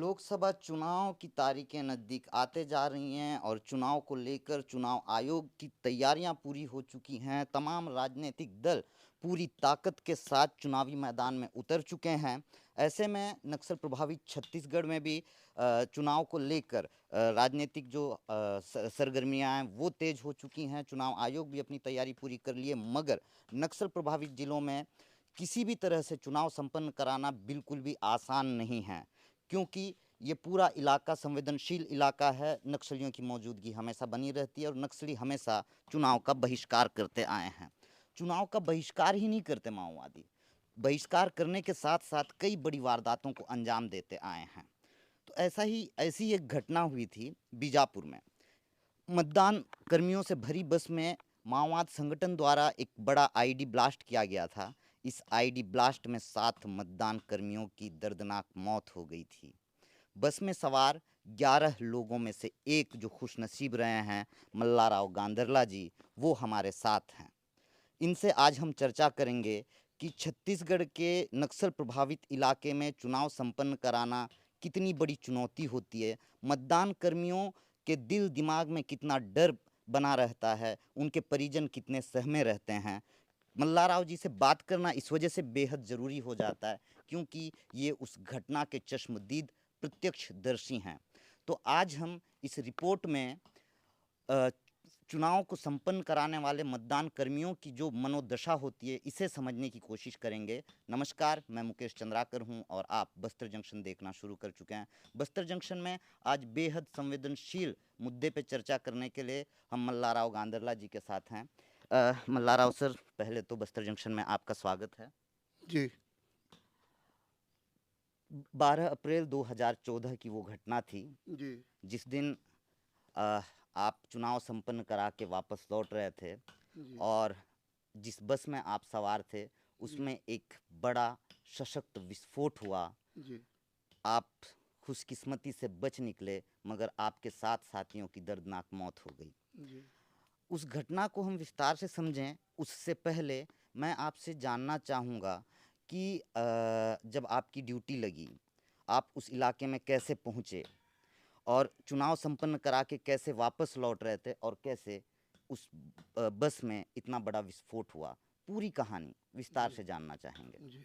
लोकसभा चुनाव की तारीखें नज़दीक आते जा रही हैं और चुनाव को लेकर चुनाव आयोग की तैयारियां पूरी हो चुकी हैं। तमाम राजनीतिक दल पूरी ताकत के साथ चुनावी मैदान में उतर चुके हैं। ऐसे में नक्सल प्रभावित छत्तीसगढ़ में भी चुनाव को लेकर राजनीतिक जो सरगर्मियां हैं वो तेज हो चुकी हैं। चुनाव आयोग भी अपनी तैयारी पूरी कर लिए, मगर नक्सल प्रभावित जिलों में किसी भी तरह से चुनाव संपन्न कराना बिल्कुल भी आसान नहीं है, क्योंकि ये पूरा इलाका संवेदनशील इलाका है। नक्सलियों की मौजूदगी हमेशा बनी रहती है और नक्सली हमेशा चुनाव का बहिष्कार करते आए हैं। चुनाव का बहिष्कार ही नहीं करते माओवादी, बहिष्कार करने के साथ साथ कई बड़ी वारदातों को अंजाम देते आए हैं। तो ऐसी एक घटना हुई थी बीजापुर में। मतदान कर्मियों से भरी बस में माओवाद संगठन द्वारा एक बड़ा आईडी ब्लास्ट किया गया था। इस आईडी ब्लास्ट में 7 मतदान कर्मियों की दर्दनाक मौत हो गई थी। बस में सवार 11 लोगों में से एक जो खुशनसीब रहे हैं, मल्लाराव गांधरला जी, वो हमारे साथ हैं। इनसे आज हम चर्चा करेंगे कि छत्तीसगढ़ के नक्सल प्रभावित इलाके में चुनाव संपन्न कराना कितनी बड़ी चुनौती होती है, मतदान कर्मियों के दिल दिमाग में कितना डर बना रहता है, उनके परिजन कितने सहमे रहते हैं। मल्लाराव जी से बात करना इस वजह से बेहद ज़रूरी हो जाता है क्योंकि ये उस घटना के चश्मदीद प्रत्यक्षदर्शी हैं। तो आज हम इस रिपोर्ट में अ, चुनाव को संपन्न कराने वाले मतदान कर्मियों की जो मनोदशा होती है, इसे समझने की कोशिश करेंगे। नमस्कार, मैं मुकेश चंद्राकर हूं और आप बस्तर जंक्शन देखना शुरू कर चुके हैं। बस्तर जंक्शन में आज बेहद संवेदनशील मुद्दे पे चर्चा करने के लिए हम मल्लाराव गांधरला जी के साथ हैं। मल्लाराव सर, पहले तो बस्तर जंक्शन में आपका स्वागत है। जी। 12 अप्रैल 2014 की वो घटना थी जी। जिस दिन अ, आप चुनाव संपन्न करा के वापस लौट रहे थे जी। और जिस बस में आप सवार थे जी। उसमें एक बड़ा सशक्त विस्फोट हुआ। जी। आप खुशकिस्मती से बच निकले, मगर आपके साथ साथियों की दर्दनाक मौत हो गई। जी। उस घटना को हम विस्तार से समझें उससे पहले मैं आपसे जानना चाहूँगा कि जब आपकी ड्यूटी लगी, आप उस इलाके में कैसे पहुँचे और चुनाव संपन्न करा के कैसे वापस लौट रहे थे और कैसे उस बस में इतना बड़ा विस्फोट हुआ? पूरी कहानी विस्तार जी। से जानना चाहेंगे। जी।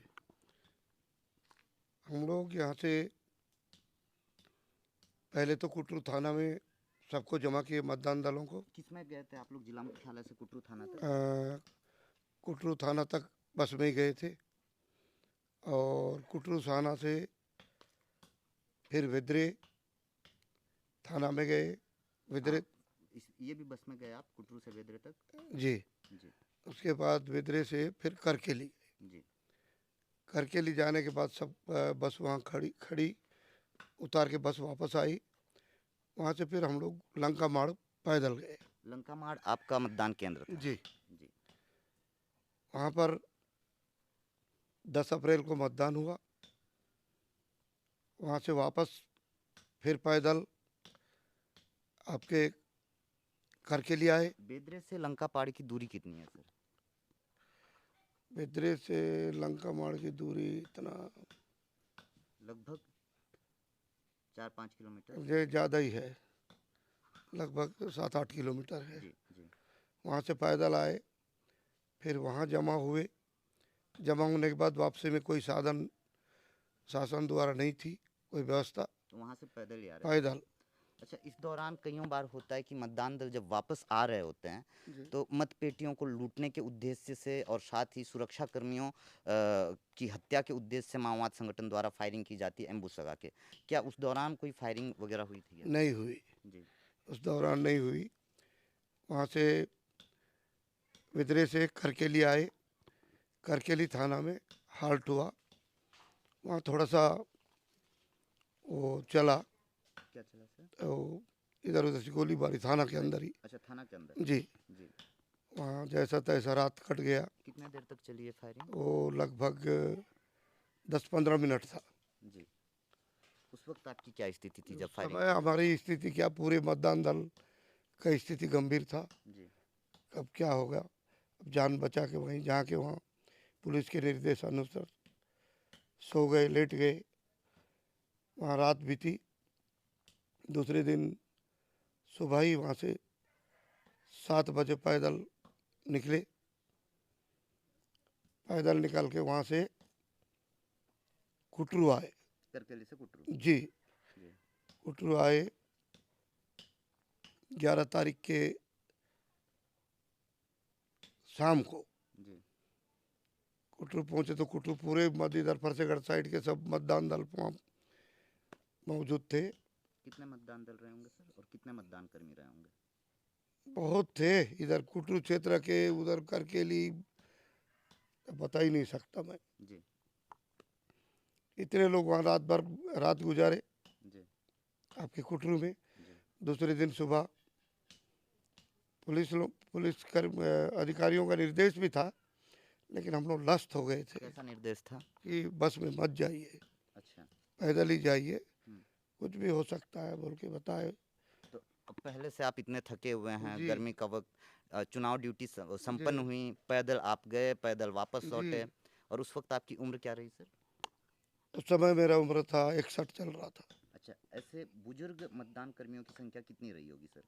हम लोग यहाँ से पहले तो कुटरू थाना में सबको जमा किए, मतदान दलों को। किसमें गए थे आप लोग जिला मुख्यालय से कुटरू थाना तक? कुटरू थाना तक बस में ही गए थे और कुटरू थाना से फिर विद्रे थाना में गए। विद्रे। ये भी बस में गए आप कुटरू से वेदरे तक? जी। जी। उसके बाद विद्रे से फिर करकेली। जी। करकेली जाने के बाद सब बस वहाँ खड़ी खड़ी उतार के बस वापस आई। वहाँ से फिर हम लोग लंका माड़ पैदल गए। लंका माड़ आपका मतदान केंद्र था? जी। जी। वहाँ पर 10 अप्रैल को मतदान हुआ। वहाँ से वापस फिर पैदल आपके करके लिए आए। बेदरे से लंका पाड़ की दूरी कितनी है सर? बेदरे से लंका माड़ की दूरी इतना लगभग 4-5 किलोमीटर। ये ज़्यादा ही है, लगभग 7-8 किलोमीटर है। जी। जी। वहाँ से पैदल आए, फिर वहाँ जमा हुए। जमा होने के बाद वापसी में कोई साधन शासन द्वारा नहीं थी, कोई व्यवस्था। तो वहाँ से पैदल ही आ रहे थे? पैदल। अच्छा, इस दौरान कईयों बार होता है कि मतदान दल जब वापस आ रहे होते हैं जी। तो मत पेटियों को लूटने के उद्देश्य से और साथ ही सुरक्षा कर्मियों की हत्या के उद्देश्य से माओवाद संगठन द्वारा फायरिंग की जाती है एम्बुश लगा के। क्या उस दौरान कोई फायरिंग वगैरह हुई थी क्या? नहीं हुई, जी। उस दौरान नहीं हुई। वहाँ से विद्रे से करकेली आए। करकेली थाना में हाल्ट हुआ। वहाँ थोड़ा सा वो चला, क्या चला सर? तो इधर उधर से गोलीबारी थाना के अंदर ही। अच्छा, थाना के अंदर? जी। जी। वहाँ जैसा तैसा रात कट गया। कितने देर तक चली है फायरिंग? वो लगभग 10-15 मिनट था। जी। उस वक्त आपकी क्या स्थिति थी जब उस फायरिंग समय हुई? हमारी स्थिति क्या, पूरे मतदान दल का स्थिति गंभीर था। जी। कब क्या होगा, अब जान बचा के वहीं जहाँ के वहाँ पुलिस के निर्देशानुसार सो गए, लेट गए। वहाँ रात बीती। दूसरे दिन सुबह ही वहाँ से 7 बजे पैदल निकले। पैदल निकल के वहाँ से कुटरू आए। करकेली से कुटरू। जी, जी। कुटरू आए 11 तारीख के शाम को। जी। कुटरू पहुंचे तो कुटरू पूरे मध्य इधर फरसेगढ़ साइड के सब मतदान दल वहाँ मौजूद थे। कितने मतदान दल रहे होंगे सर, और कितने मतदान कर्मी रहे होंगे? बहुत थे इधर कुटरू क्षेत्र के, उधर करकेली बता ही नहीं सकता मैं। जी। इतने लोग वहाँ रात भर रात गुजारे जी। आपके कुटरू में। जी। दूसरे दिन सुबह अधिकारियों का निर्देश भी था, लेकिन हम लोग लस्त हो गए थे कैसा निर्देश था? कि बस में मत जाइए, अच्छा। पैदल ही जाइए, हम्म। कुछ भी हो सकता है बोल के बताए। तो अब पहले से आप इतने थके हुए हैं, जी गर्मी का वक्त, चुनाव ड्यूटी जी संपन्न हुई, पैदल आप गए, पैदल वापस जी। लौटे, और उस वक्त आपकी उम्र क्या रही सर? उस समय मेरा उम्र था 61 चल रहा था। अच्छा, ऐसे बुजुर्ग मतदान कर्मियों की संख्या कितनी रही होगी सर?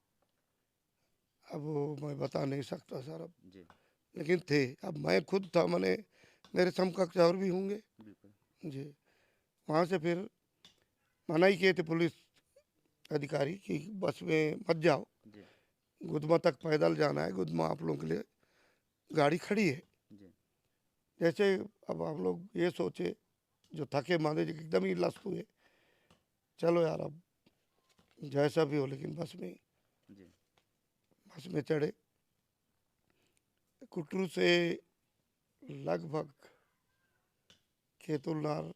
अब वो मैं बता नहीं सकता सर अब, जी। लेकिन थे। अब मैं खुद था, मैंने मेरे समकक्ष और भी होंगे। बिल्कुल। जी। वहाँ से फिर मनाही किए थे पुलिस अधिकारी कि बस में मत जाओ, जी। गुदमा तक पैदल जाना है, गुदमा आप लोगों के लिए गाड़ी खड़ी है। जी। जैसे अब हम लोग ये सोचे, जो थके मांदे जो एकदम ही लस्त हुए, चलो यार अब जैसा भी हो, लेकिन जी। बस में चढ़े। कुटरू से लगभग खेतुलनार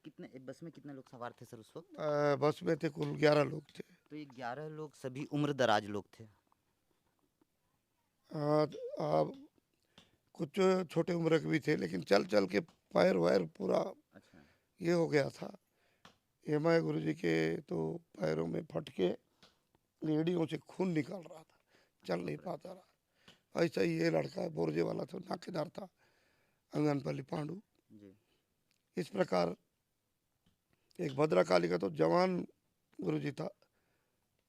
कितने बस में कितने लोग सवार थे सर उस वक्त? बस में थे कुल 11 लोग थे। तो ये 11 लोग सभी उम्र दराज लोग थे? आ, आ, कुछ छोटे उम्र के भी थे, लेकिन चल चल के पैर वैर पूरा अच्छा। ये हो गया था। हेमाय गुरु जी के तो पैरों में फटके एड़ियों से खून निकल रहा था, चल नहीं बाप रे। पाता रहा। ऐसा ही ये लड़का बोरजे वाला था, नाकेदार था, अंगनपल्ली पांडु। जी। इस प्रकार एक भद्रकाली का तो जवान गुरु जी था,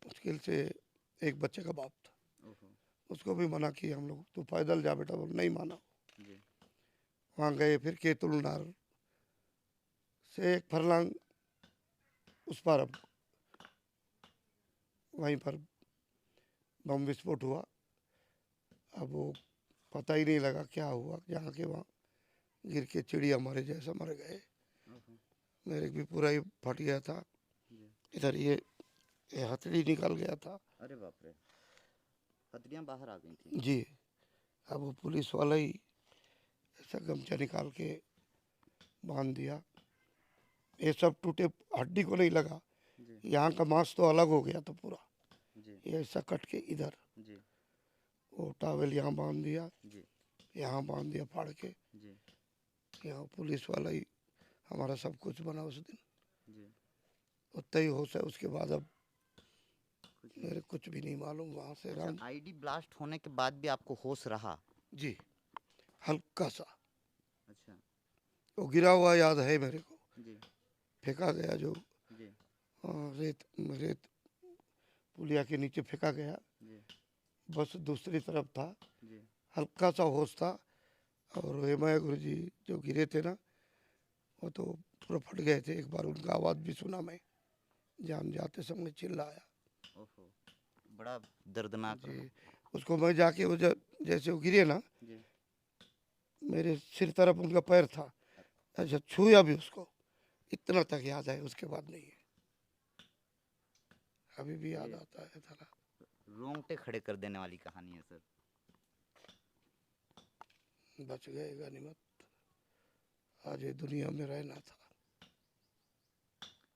मुश्किल से एक बच्चे का बाप था। ओहो। उसको भी मना किया हम लोग, तू पैदल जा बेटा, बोल नहीं माना। जी। वहाँ गए, फिर केतुलनार से एक फरलांग उस पर अब वहीं पर बम विस्फोट हुआ। अब वो पता ही नहीं लगा क्या हुआ, जहाँ के वहाँ गिर के चिड़िया मरे जैसा मर गए। ओहो। मेरे भी पूरा ही फट गया था, जी। इधर ये हथेली निकल गया था। अरे बाप रे, हथेलियाँ बाहर आ गई थी? जी। अब वो पुलिस वाला ही ऐसा गमछा निकाल के बांध दिया। ये सब टूटे, हड्डी को नहीं लगा, जी। यहाँ का मांस तो अलग हो गया था पूरा। जी। ये ऐसा कट के इधर जी। वो टावल यहाँ बांध दिया, जी। यहाँ बांध दिया फाड़ के। जी। यहाँ पुलिस वाला ही हमारा सब कुछ बना उस दिन। जी। उतना ही होश है, उसके बाद अब कुछ नहीं। मेरे कुछ भी नहीं मालूम वहाँ से अच्छा, राम। आईडी ब्लास्ट होने के बाद भी आपको होश रहा? जी, हल्का सा अच्छा। वो गिरा हुआ याद है मेरे को, जी। फेंका गया जो जी। रेत रेत पुलिया के नीचे फेंका गया, जी। बस दूसरी तरफ था। जी। हल्का सा होश था, और हेमाया गुरु जी जो गिरे थे ना, वो तो पूरा फट गए थे। एक बार उनका आवाज़ भी सुना मैं, जान जाते समय चिल्लाया। ओहो, बड़ा दर्दनाक जी। रहा। उसको मैं जाके वो जैसे वो गिरे ना, जी। मेरे सिर तरफ उनका पैर था, ऐसा छुआ भी उसको, इतना तक याद है, उसके बाद नहीं है। अभी भी याद ये आता है थोड़ा। रोंगटे खड़े कर देने वाली कहानी है सर। बच गए गनीमत, आज ये दुनिया में रहना था।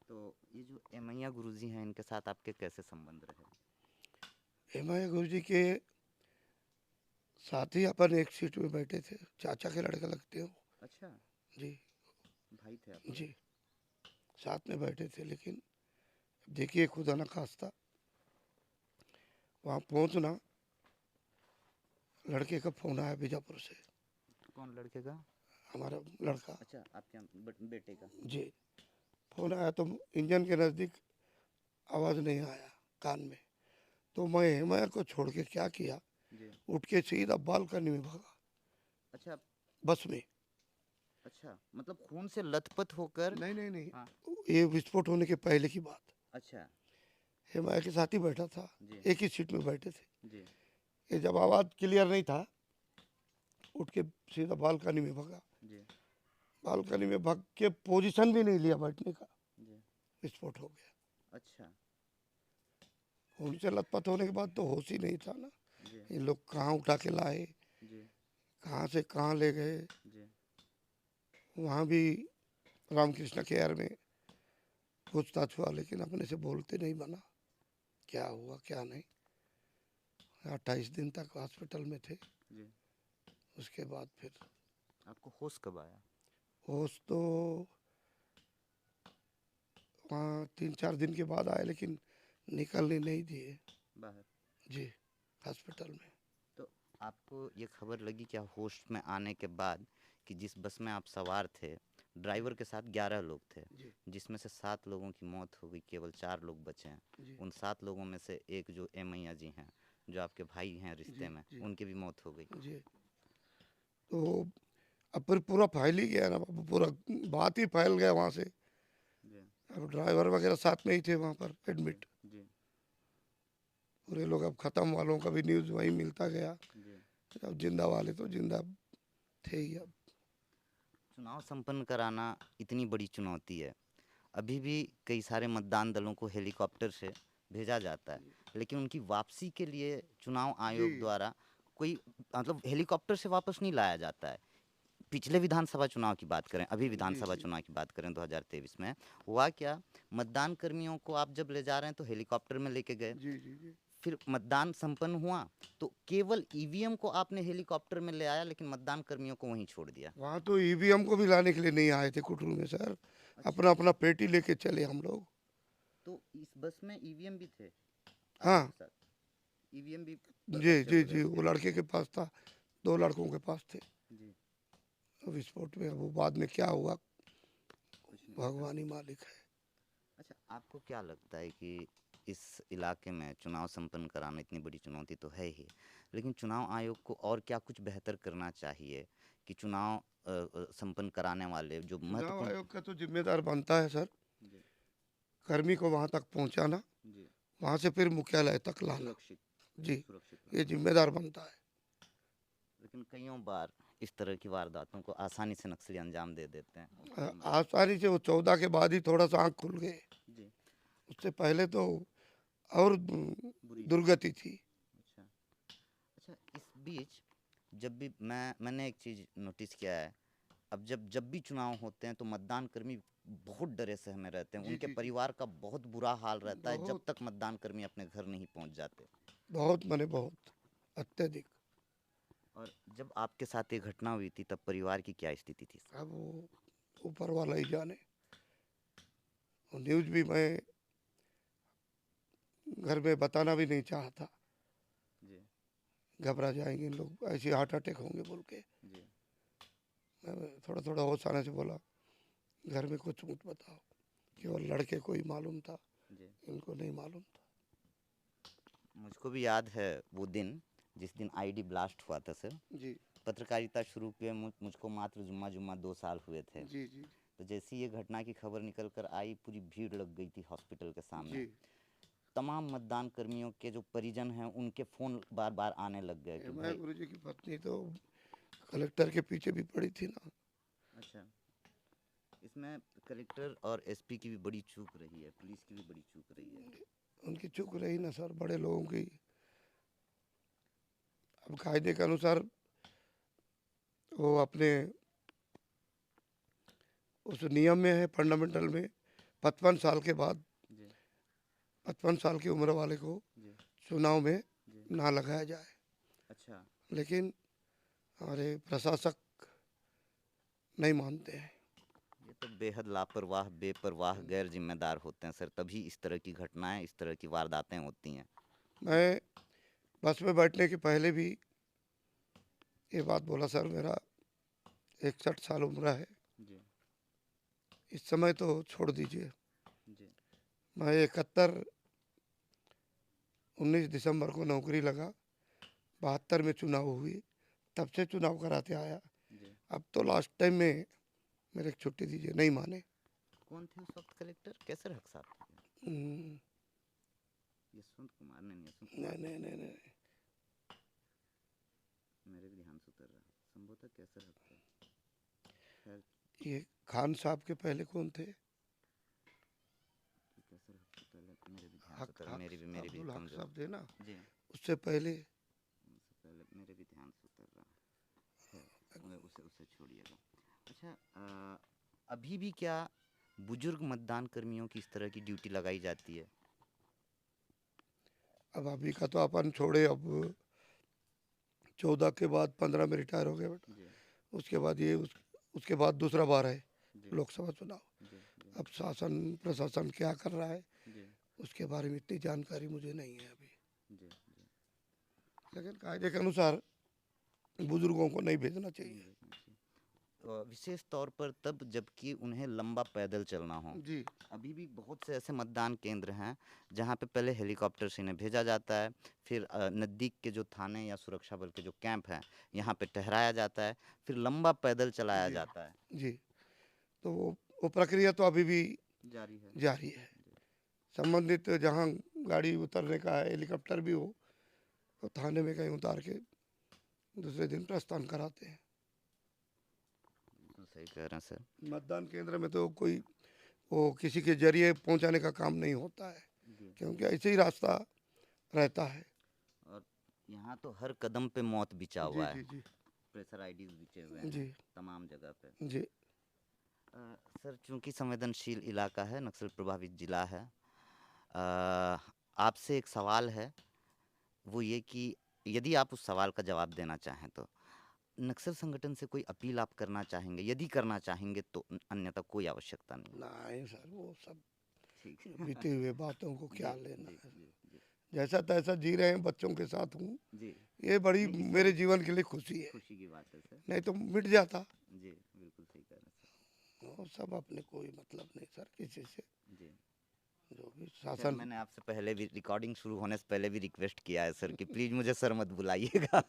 तो ये जो एमैया गुरुजी हैं, इनके साथ आपके कैसे संबंध रहे? हेमाया गुरु जी के साथ ही अपन एक सीट में बैठे थे, चाचा के लड़के लगते हो। अच्छा, जी। भाई थे आपके? जी, साथ में बैठे थे, लेकिन देखिए खुदा न खास्ता वहाँ पहुँचना, लड़के का फ़ोन आया बीजापुर से, कौन लड़के का? हमारा लड़का। अच्छा, आपके बेटे का? जी। फ़ोन आया तो इंजन के नज़दीक आवाज़ नहीं आया कान में, तो मैं हिमायत को छोड़ के क्या किया, जी। उठ के सीधा बालकनी में भागा अच्छा, बस में। अच्छा, मतलब खून से लथपथ होकर। नहीं नहीं नहीं, हाँ। ये विस्फोट होने के पहले की बात। अच्छा। हिमायत के साथ ही बैठा था, जी। एक ही सीट में बैठे थे। जी। ये जब आवाज़ क्लियर नहीं था, उठ के सीधा बालकनी में भागा। जी। बालकनी में भाग के पोजीशन भी नहीं लिया बैठने का, जी। विस्फोट हो गया। अच्छा। उनसे लथपथ होने के बाद तो होश ही नहीं था ना, जी। ये लोग कहाँ उठा के लाए, जी। कहाँ से कहाँ ले गए। जी। वहाँ भी रामकृष्ण केयर में पूछताछ हुआ, लेकिन अपने से बोलते नहीं बना, क्या हुआ क्या नहीं। 28 दिन तक हॉस्पिटल में थे। जी। उसके बाद फिर आपको होश कब आया? होश तो वहाँ 3-4 दिन के बाद आए, लेकिन निकलने नहीं दिए बाहर। जी हॉस्पिटल में। तो आपको ये खबर लगी क्या होश में आने के बाद कि जिस बस में आप सवार थे, ड्राइवर के साथ 11 लोग थे, जी जिसमें से 7 लोगों की मौत हो गई, केवल 4 लोग बचे हैं। जी उन 7 लोगों में से एक जो एमैया जी हैं, जो आपके भाई हैं जी रिश्ते में, जी उनकी भी मौत हो गई। जी। तो अब फिर पूरा फैल ही गया ना बाबू, पूरा बात ही फैल गया वहाँ से। जी। अब ड्राइवर वगैरह साथ में ही थे वहाँ पर जी। एडमिट। जी। पूरे लोग अब ख़त्म वालों का भी न्यूज़ वहीं मिलता गया। जी। अब जिंदा वाले तो जिंदा थे ही अब। चुनाव संपन्न कराना इतनी बड़ी चुनौती है। अभी भी कई सारे मतदान दलों को हेलीकॉप्टर से भेजा जाता है, लेकिन उनकी वापसी के लिए चुनाव जी आयोग द्वारा कोई मतलब हेलीकॉप्टर से वापस नहीं लाया जाता है। पिछले विधानसभा चुनाव की बात करें, अभी जी विधानसभा जी चुनाव की बात करें 2023 में, हुआ क्या, मतदान कर्मियों को आप जब ले जा रहे हैं तो हेलीकॉप्टर में लेके गए, जी जी जी। फिर मतदान संपन्न हुआ तो केवल ईवीएम को आपने हेलीकॉप्टर में ले आया, लेकिन मतदान कर्मियों को वहीं छोड़ दिया। वहाँ तो ईवीएम को भी लाने के लिए नहीं आए थे कुटरू में सर, अच्छा। अपना अपना पेटी लेके चले हम लोग। तो इस बस में ईवीएम भी थे आप लोग हाँ के साथ? ईवीएम भी जी बच्चे जी जी, वगैरह वो थे? लड़के के पास था, 2 लड़कों के पास थे। जी। विस्फोट में अब वो बाद में क्या हुआ, कुछ नहीं पता। भगवान ही मालिक है। अच्छा, आपको क्या लगता है कि इस इलाके में चुनाव संपन्न कराना इतनी बड़ी चुनौती तो है ही, लेकिन चुनाव आयोग को और क्या कुछ बेहतर करना चाहिए कि चुनाव संपन्न कराने वाले जो चुनाव महत्वपूर्ण। आयोग का तो जिम्मेदार बनता है सर, जी। कर्मी को वहाँ तक पहुँचाना, जी। वहाँ से फिर मुख्यालय तक लाना। सुरक्षित। जी, सुरक्षित ये रखना। जिम्मेदार बनता है। लेकिन कईयों बार इस तरह की वारदातों को आसानी से नक्सली अंजाम दे देते हैं और कई आसानी से वो 14 के बाद ही थोड़ा सा आँख खुल गए, जी। उससे पहले तो और बुरी स्थिति। दुर्गति थी। अच्छा। अच्छा, इस बीच जब भी मैंने एक चीज़ नोटिस किया है, अब जब भी चुनाव होते हैं तो मतदान कर्मी बहुत डरे सहमे रहते हैं, जी उनके जी जी, परिवार का बहुत बुरा हाल रहता है जब बहुत तक मतदान कर्मी अपने घर नहीं पहुंच जाते। बहुत मने बहुत अत्यधिक। और जब आपके साथ ये घटना हुई थी तब परिवार की क्या स्थिति थी? अब वो ऊपर वाला ही जाने। और न्यूज़ भी मैं घर में बताना भी नहीं चाहा था, जी। घबरा जाएंगे इन लोग, ऐसे हार्ट अटैक होंगे बोल के। जी। मैं थोड़ा थोड़ा होश आने से बोला, घर में कुछ मत बताओ, केवल लड़के को ही मालूम था, जी। इनको नहीं मालूम था। मुझको भी याद है वो दिन जिस दिन आईडी ब्लास्ट हुआ था सर। जी पत्रकारिता शुरू किए मुझको मात्र जुम्मा जुम्मा 2 साल हुए थे। जी जी तो जैसे ये घटना की खबर निकल कर आई, पूरी भीड़ लग गई थी हॉस्पिटल के सामने। जी। तमाम मतदान कर्मियों के जो परिजन हैं उनके फ़ोन बार बार आने लग गए कि मैं भाई। गुरु जी की पत्नी तो कलेक्टर के पीछे भी पड़ी थी ना। अच्छा, इसमें कलेक्टर और एसपी की भी बड़ी चूक रही है, पुलिस की भी बड़ी चूक रही है। उनकी चूक रही ना सर, बड़े लोगों की। अब कायदे के अनुसार वो अपने उस नियम में है, फंडामेंटल में, 55 साल के बाद, जी। 55 साल की उम्र वाले को जी। चुनाव में जी। ना लगाया जाए। अच्छा। लेकिन हमारे प्रशासक नहीं मानते हैं। ये तो बेहद लापरवाह, बेपरवाह, गैर जिम्मेदार होते हैं सर, तभी इस तरह की घटनाएं, इस तरह की वारदातें होती हैं। मैं बस में बैठने के पहले भी ये बात बोला, सर मेरा 61 साल उम्र है, जी। इस समय तो छोड़ दीजिए। जी। मैं 19 दिसंबर को नौकरी लगा, 72 में चुनाव हुई, तब से चुनाव कराते आया। जी। अब तो लास्ट टाइम में मेरे को छुट्टी दीजिए, नहीं माने। कौन थे उस वक्त कलेक्टर? कैसर हक साहब थे? हम्म, यशवंत कुमार ने, यशवंत नहीं कुमार नहीं नहीं नहीं। मेरे भी ध्यान से उतर रहा, संभवतः कैसर हक था। खैर, ये खान साहब के पहले कौन थे? कि कैसर हक से पहले मेरे भी ध्यान से हक उतर रहा, हक मेरी भी अब्दुल हक कमजोर। साहब थे ना, जी। उससे पहले। उससे पहले मेरे भी ध्यान से उतर रहा। खैर, उसे उसे छोड़िएगा। अच्छा, अभी भी क्या बुजुर्ग मतदान कर्मियों की इस तरह की ड्यूटी लगाई जाती है? अब अभी का तो अपन छोड़े, अब 14 के बाद 15 में रिटायर हो गए बेटा। जी। उसके बाद उसके बाद दूसरा बार है जी। लोकसभा चुनाव। जी। जी। अब शासन प्रशासन क्या कर रहा है जी। उसके बारे में इतनी जानकारी मुझे नहीं है अभी, जी। जी। लेकिन कायदे के अनुसार बुजुर्गों को नहीं भेजना नहीं चाहिए। भेजना चाहिए। विशेष तौर पर तब जबकि उन्हें लंबा पैदल चलना हो। जी अभी भी बहुत से ऐसे मतदान केंद्र हैं जहाँ पे पहले हेलीकॉप्टर से इन्हें भेजा जाता है, फिर नज़दीक के जो थाने या सुरक्षा बल के जो कैंप हैं यहाँ पे ठहराया जाता है, फिर लंबा पैदल चलाया जी जाता है। जी। तो वो प्रक्रिया तो अभी भी जारी है। जारी है। संबंधित जहाँ गाड़ी उतरने का है, हेलीकॉप्टर भी हो, तो थाने में कहीं उतार के दूसरे दिन प्रस्थान कराते हैं। बिल्कुल सही कह रहे हैं सर। मतदान केंद्र में तो कोई वो किसी के जरिए पहुंचाने का काम नहीं होता है, जी। क्योंकि ऐसे ही रास्ता रहता है। और यहाँ तो हर कदम पे मौत बिछा जी हुआ है, जी जी प्रेशर आईडीज बिछे हुए हैं जी तमाम जगह पे। जी सर, चूंकि संवेदनशील इलाका है, नक्सल प्रभावित जिला है, आपसे एक सवाल है, वो ये कि यदि आप उस सवाल का जवाब देना चाहें तो नक्सल संगठन से कोई अपील आप करना चाहेंगे? यदि करना चाहेंगे तो अन्यथा कोई आवश्यकता नहीं है। नहीं सर, वो सब ठीक। बीते हुए बातों को जी। क्या लेना जी। है। जी। जी। जैसा तैसा जी रहे हैं, बच्चों के साथ हूँ, जी। ये बड़ी नहीं, इसमें मेरे भी जीवन के लिए खुशी है, खुशी की बात है सर। नहीं तो मिट जाता। जी, बिल्कुल सही कह रहे हैं वो सब अपने कोई मतलब नहीं सर किसी से, सर। जी। जो भी खैर, शासन। मैंने आपसे पहले भी रिकॉर्डिंग शुरू होने से पहले भी रिक्वेस्ट किया है सर कि प्लीज़ मुझे सर मत बुलाइएगा।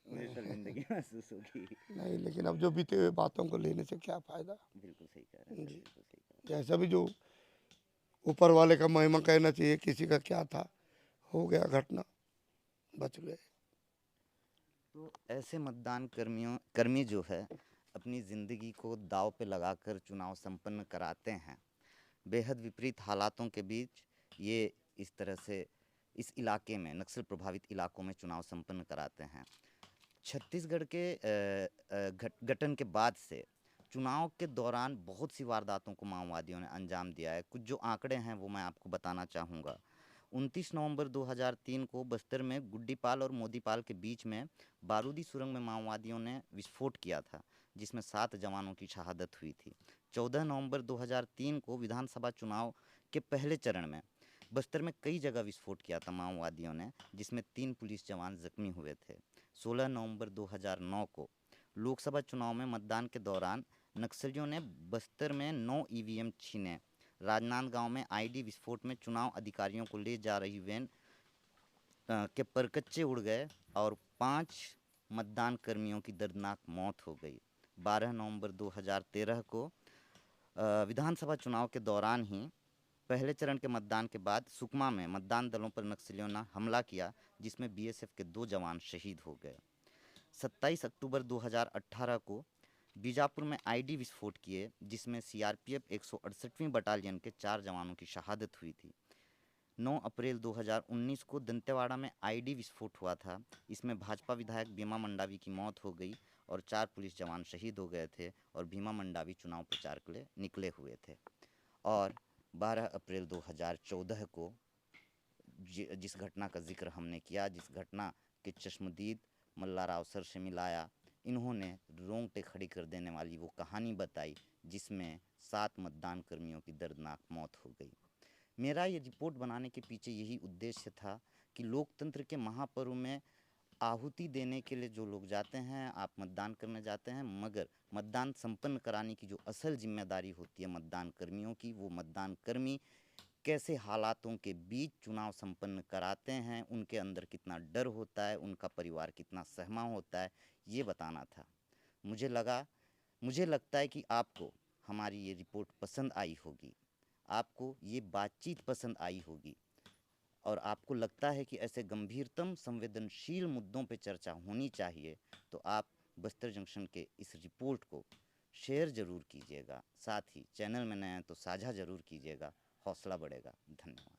मुझे शर्मिंदगी महसूस होगी। नहीं, लेकिन अब जो बीते हुए बातों को लेने से क्या फायदा। बिल्कुल सही कह रहे हैं सर, जी, बिल्कुल सही कह रहे जैसा भी जो ऊपर वाले का महिमा कहना चाहिए, किसी का क्या था, हो गया घटना, बच गए। हैं। तो ऐसे मतदान कर्मी जो है अपनी ज़िंदगी को दांव पे लगाकर चुनाव संपन्न कराते हैं, बेहद विपरीत हालातों के बीच ये इस तरह से इस इलाके में, नक्सल प्रभावित इलाकों में चुनाव संपन्न कराते हैं। छत्तीसगढ़ के गठन के बाद से चुनाव के दौरान बहुत सी वारदातों को माओवादियों ने अंजाम दिया है। कुछ जो आंकड़े हैं वो मैं आपको बताना चाहूँगा। 29 नवंबर 2003 को बस्तर में गुड्डीपाल और मोदीपाल के बीच में बारूदी सुरंग में माओवादियों ने विस्फोट किया था, जिसमें 7 जवानों की शहादत हुई थी। 14 नवंबर 2003 को विधानसभा चुनाव के पहले चरण में बस्तर में कई जगह विस्फोट किया था माओवादियों ने, जिसमें 3 पुलिस जवान जख्मी हुए थे। 16 नवंबर 2009 को लोकसभा चुनाव में मतदान के दौरान नक्सलियों ने बस्तर में 9 ईवीएम छीने। राजनांदगांव में आईडी विस्फोट में चुनाव अधिकारियों को ले जा रही वैन के परकच्चे उड़ गए और 5 मतदान कर्मियों की दर्दनाक मौत हो गई। 12 नवंबर 2013 को विधानसभा चुनाव के दौरान ही पहले चरण के मतदान के बाद सुकमा में मतदान दलों पर नक्सलियों ने हमला किया, जिसमें बीएसएफ के 2 जवान शहीद हो गए। 27 अक्टूबर 2018 को बीजापुर में आईडी विस्फोट किए, जिसमें सीआरपीएफ 168वीं बटालियन के 4 जवानों की शहादत हुई थी। 9 अप्रैल 2019 को दंतेवाड़ा में आईडी विस्फोट हुआ था। इसमें भाजपा विधायक भीमा मंडावी की मौत हो गई और 4 पुलिस जवान शहीद हो गए थे और भीमा मंडावी चुनाव प्रचार के लिए निकले हुए थे। और 12 अप्रैल 2014 को जिस घटना का जिक्र हमने किया, जिस घटना के चश्मदीद मल्लाराव सर से मिलाया, इन्होंने रोंगटे खड़ी कर देने वाली वो कहानी बताई, जिसमें 7 मतदान कर्मियों की दर्दनाक मौत हो गई। मेरा ये रिपोर्ट बनाने के पीछे यही उद्देश्य था कि लोकतंत्र के महापर्व में आहुति देने के लिए जो लोग जाते हैं, आप मतदान करने जाते हैं, मगर मतदान संपन्न कराने की जो असल जिम्मेदारी होती है मतदान कर्मियों की, वो मतदान कर्मी कैसे हालातों के बीच चुनाव संपन्न कराते हैं, उनके अंदर कितना डर होता है, उनका परिवार कितना सहमा होता है, ये बताना था। मुझे लगता है कि आपको हमारी ये रिपोर्ट पसंद आई होगी, आपको ये बातचीत पसंद आई होगी, और आपको लगता है कि ऐसे गंभीरतम संवेदनशील मुद्दों पे चर्चा होनी चाहिए, तो आप बस्तर जंक्शन के इस रिपोर्ट को शेयर ज़रूर कीजिएगा। साथ ही चैनल में नए हैं तो साझा ज़रूर कीजिएगा, हौसला बढ़ेगा। धन्यवाद।